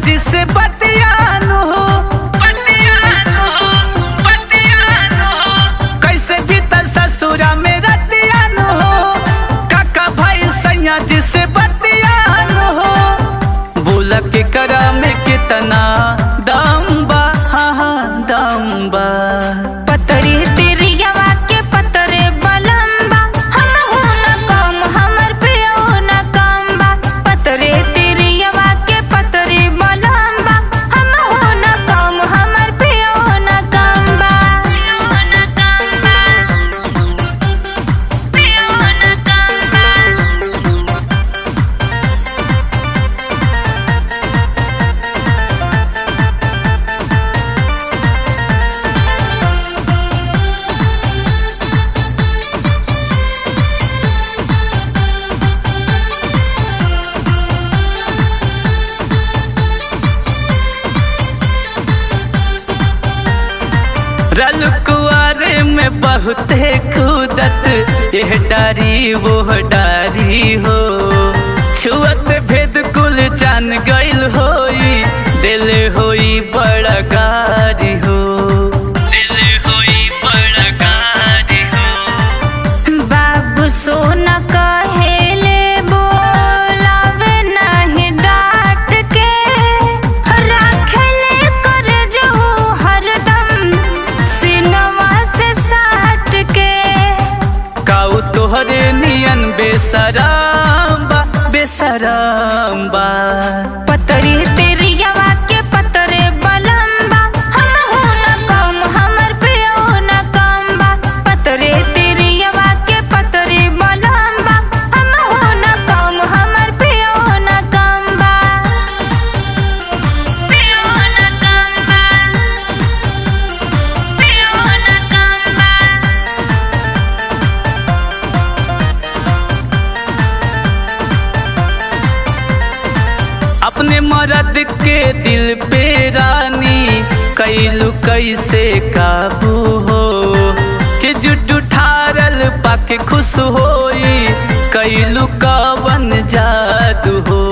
जी से बतियानु हो, कैसे बीतल ससुरा में रतियानु हो। काका भाई सैया जी से बतियानु हो, बोला के करा में कितना दम बा, हाँ दम बा। पतरी तिरियावा के पतरे बलम्बा, हम हो न कम हमर पियो न कम बा। पतरे तिरियावा के पतरे बलम्बा, हम हो न कम हमर पियो न कम बा। पियो न कम बा, पियो न कम बा। रलकुआरे में बहुते कूदत, यह डारी वो डारी हो। छुअत भेद कुल जान गइल होई, दिल होई बड़ा गारी हो, दिल होई बड़ा गारी हो। बाबू सोना कहेले बोलावे नहीं डांट के, राखेले कर जो हरदम सिनवा से साट के। काऊ तोहरे नियन बेसराम बा, बेसराम बा। पतरी तिरियावा के पतरे बलम्बा, हम हो न कम हमर पियो न कम बा। पतरे तिरियावा के पतरे बलम्बा, हम हो न कम हमर पियो न कम बा। पियो न कम बा, पियो न कम बा। अपने मर्द के दिल पे रानी कैलू कैसे काबू हो। चिजुट ठारल पाके खुश होई, कैलू कवन जादू हो।